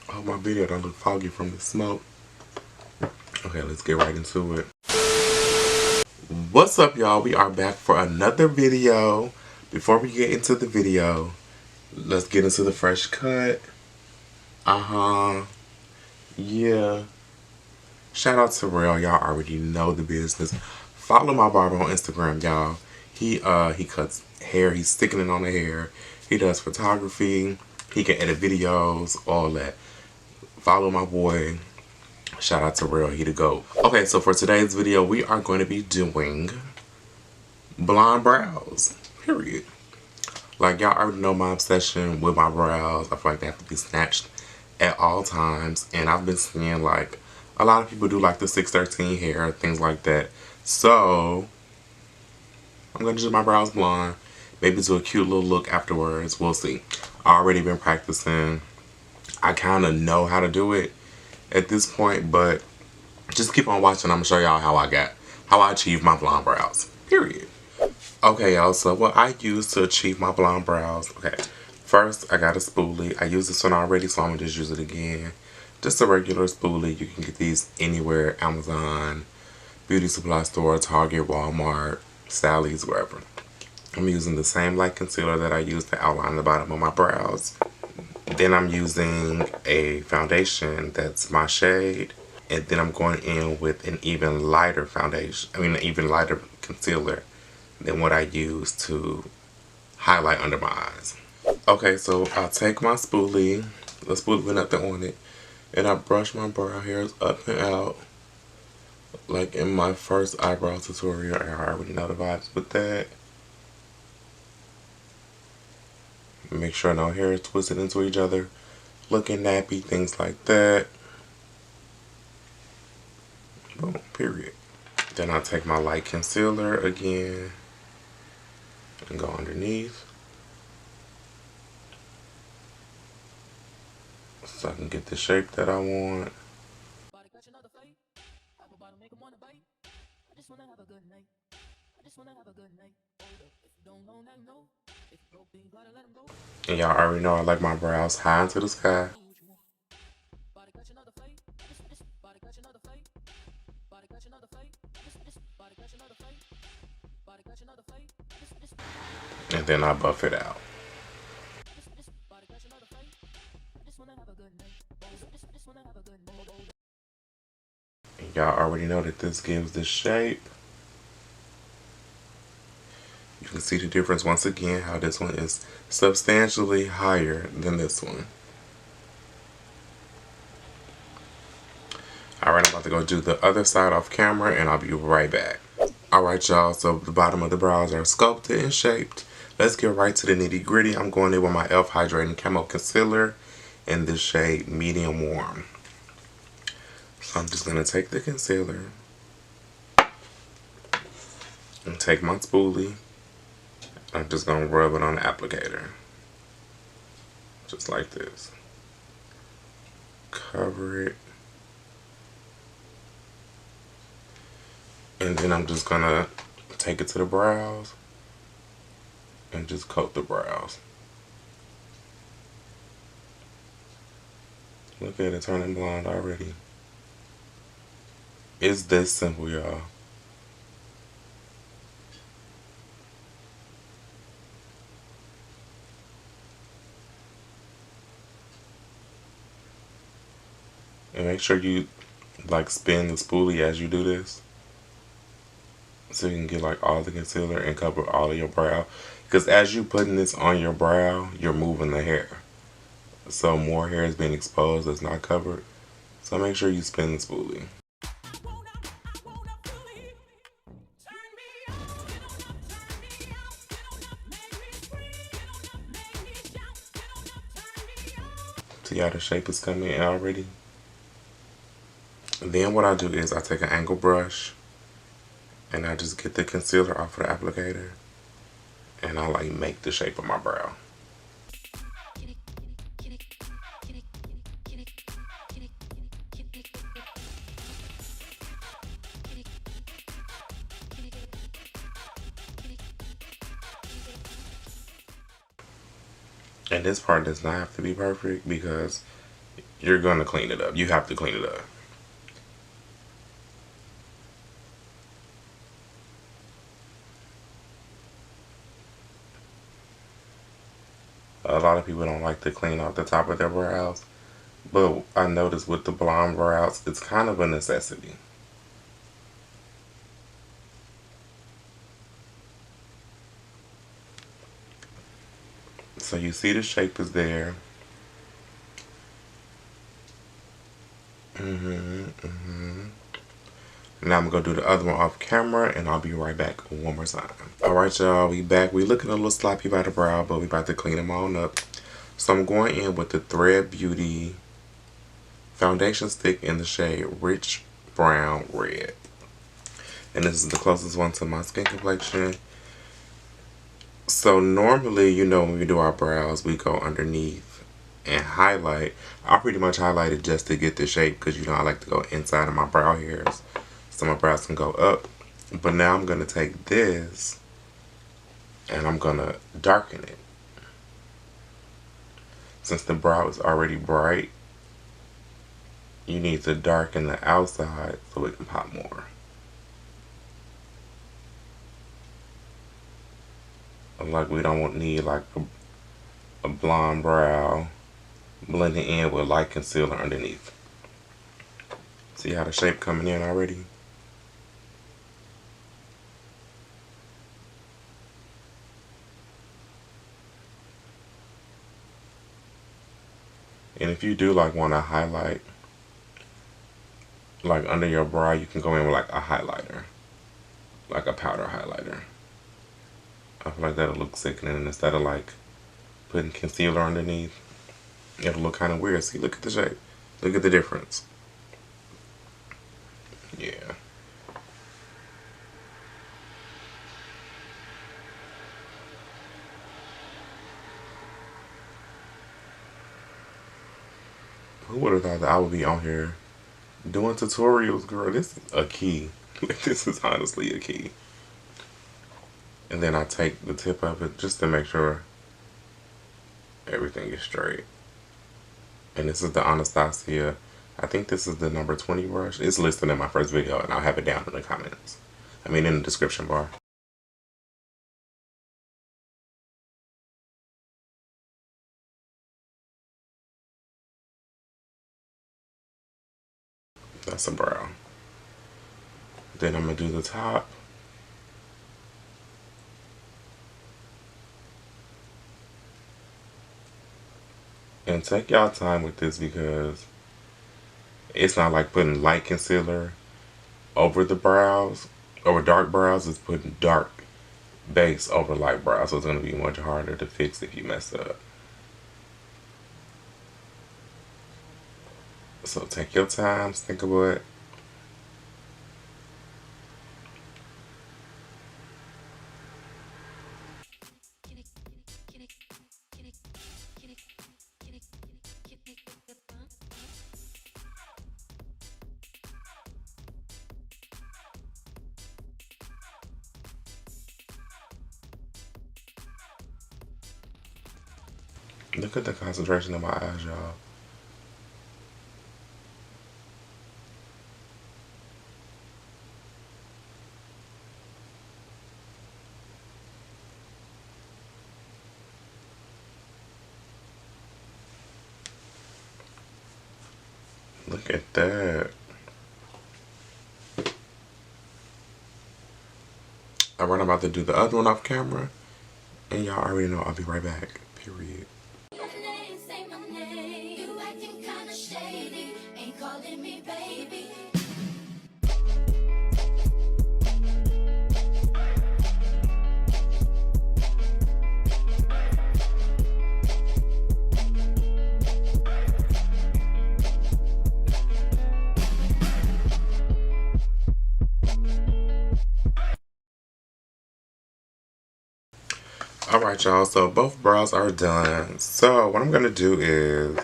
I hope my video don't look foggy from the smoke. Okay, let's get right into it. What's up, y'all? We are back for another video. Before we get into the video, let's get into the fresh cut. Yeah. Shout out to Loreal. Y'all already know the business. Follow my barber on Instagram, y'all. He cuts hair. He's sticking it on the hair. He does photography. He can edit videos, all that. Follow my boy. Shout out to Loreal. He the GOAT. Okay, so for today's video, we are going to be doing blonde brows. Period. Like, y'all already know my obsession with my brows. I feel like they have to be snatched at all times. And I've been seeing, like, a lot of people do, like, the 613 hair, things like that. So, I'm going to do my brows blonde. Maybe do a cute little look afterwards. We'll see. I already been practicing. I kind of know how to do it at this point. But just keep on watching. I'm going to show y'all how I achieved my blonde brows. Period. Okay, y'all, so what I use to achieve my blonde brows. Okay, first I got a spoolie. I used this one already, so I'm going to just use it again. Just a regular spoolie. You can get these anywhere. Amazon, beauty supply store, Target, Walmart, Sally's, wherever. I'm using the same light concealer that I used to outline the bottom of my brows. Then I'm using a foundation that's my shade. And then I'm going in with an even lighter foundation. An even lighter concealer than what I use to highlight under my eyes. Okay, so I'll take my spoolie, the spoolie with nothing on it, and I brush my brow hairs up and out. Like in my first eyebrow tutorial, I already know the vibes with that. Make sure no hair is twisted into each other, looking nappy, things like that. Boom, period. Then I'll take my light concealer again and go underneath so I can get the shape that I want. And y'all already know I like my brows high into the sky. And then I buff it out. Y'all already know that this gives the shape. You can see the difference once again, how this one is substantially higher than this one. Alright, I'm about to go do the other side off camera and I'll be right back. Alright, y'all, so the bottom of the brows are sculpted and shaped. Let's get right to the nitty gritty. I'm going in with my e.l.f. Hydrating Camo Concealer in the shade Medium Warm. So I'm just going to take the concealer and take my spoolie. I'm just going to rub it on the applicator. Just like this. Cover it. And then I'm just going to take it to the brows and just coat the brows. Look at it turning blonde already. It's this simple, y'all. And make sure you like spin the spoolie as you do this, so you can get like all the concealer and cover all of your brow. Because as you putting this on your brow, you're moving the hair. So more hair is being exposed that's not covered. So make sure you spin the spoolie. See how the shape is coming in already? Then what I do is I take an angle brush and I just get the concealer off of the applicator and I like make the shape of my brow. And this part does not have to be perfect because you're gonna clean it up. You have to clean it up. A lot of people don't like to clean off the top of their brows, but I noticed with the blonde brows, it's kind of a necessity. So you see the shape is there. Now I'm gonna do the other one off camera, and I'll be right back one more time. Alright y'all, we back. We looking a little sloppy by the brow, but we about to clean them on up. So I'm going in with the Thread Beauty foundation stick in the shade Rich Brown Red. And this is the closest one to my skin complexion. So normally, you know, when we do our brows, we go underneath and highlight. I pretty much highlighted just to get the shape because, you know, I like to go inside of my brow hairs so my brows can go up. But now I'm going to take this and I'm going to darken it. Since the brow is already bright, you need to darken the outside so it can pop more. Like we don't need like a blonde brow blending in with light concealer underneath. See how the shape coming in already? And if you do like want to highlight like under your brow, you can go in with like a highlighter, like a powder highlighter. I feel like that'll look sickening instead of like putting concealer underneath. It'll look kind of weird. See, look at the shape. Look at the difference. Yeah. Who would have thought that I would be on here doing tutorials, girl? This is a key. This is honestly a key. And then I take the tip of it just to make sure everything is straight. And this is the Anastasia. I think this is the number 20 brush. It's listed in my first video, and I'll have it down in the comments. I mean, in the description bar. That's a brow. Then I'm going to do the top. And take y'all time with this because it's not like putting light concealer over the brows, over dark brows. It's putting dark base over light brows. So it's going to be much harder to fix if you mess up. So take your time, think about it. Look at the concentration in my eyes, y'all. Look at that. Alright, I'm about to do the other one off camera. And y'all already know I'll be right back. Period. Alright y'all, so both brows are done. So what I'm going to do is,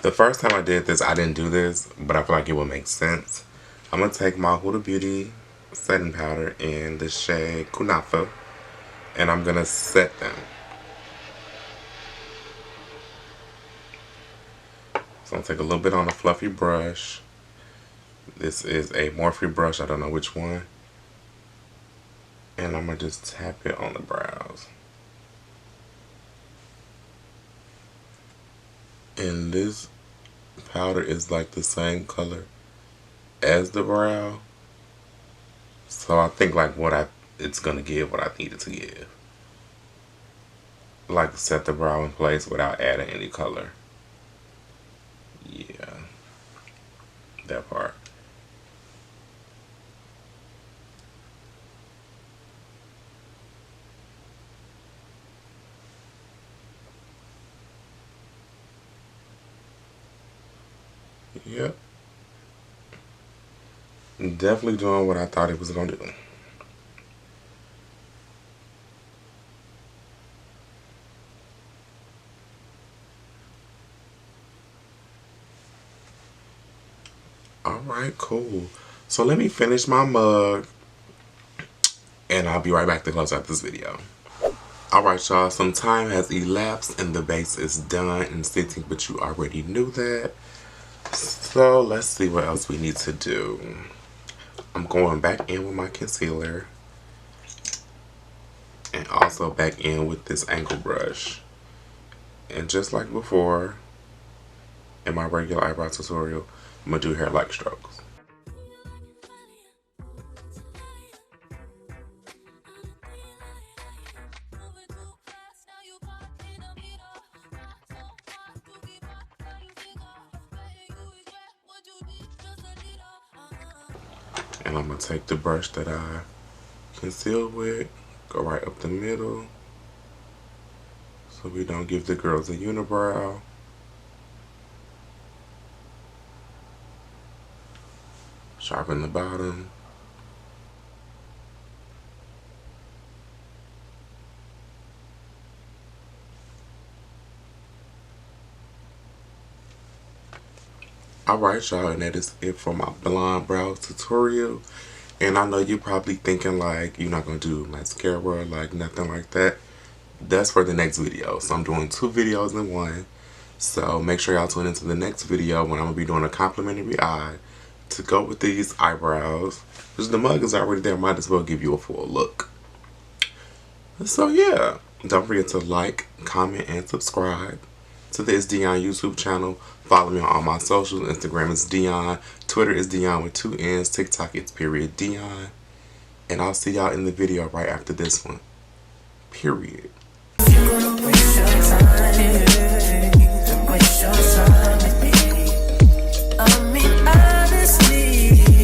the first time I did this, I didn't do this, but I feel like it would make sense. I'm going to take my Huda Beauty setting powder in the shade Kunafa, and I'm going to set them. So I'm gonna take a little bit on a fluffy brush. This is a Morphe brush, I don't know which one. And I'm gonna just tap it on the brows. And this powder is like the same color as the brow. So I think like it's gonna give what I need it to give. Like set the brow in place without adding any color. Yeah, that part. Yep. Definitely doing what I thought it was gonna do. Alright, cool. So let me finish my mug and I'll be right back to close out this video. Alright y'all, some time has elapsed and the base is done and sitting, but you already knew that. So let's see what else we need to do. I'm going back in with my concealer and also back in with this angle brush. And just like before, in my regular eyebrow tutorial, I'm going to do hair-like strokes. And I'm going to take the brush that I concealed with, go right up the middle, so we don't give the girls a unibrow. Sharpen the bottom. Alright y'all, and that is it for my blonde brows tutorial. And I know you're probably thinking like you're not going to do mascara, like nothing like that. That's for the next video. So I'm doing 2 videos in one. So make sure y'all tune into the next video when I'm going to be doing a complimentary eye to go with these eyebrows. Because the mug is already there, might as well give you a full look. So yeah, don't forget to like, comment, and subscribe to the itsdeon YouTube channel. Follow me on all my socials. Instagram is Deon. Twitter is Deon with 2 N's. TikTok it's _Deon. And I'll see y'all in the video right after this one. Period.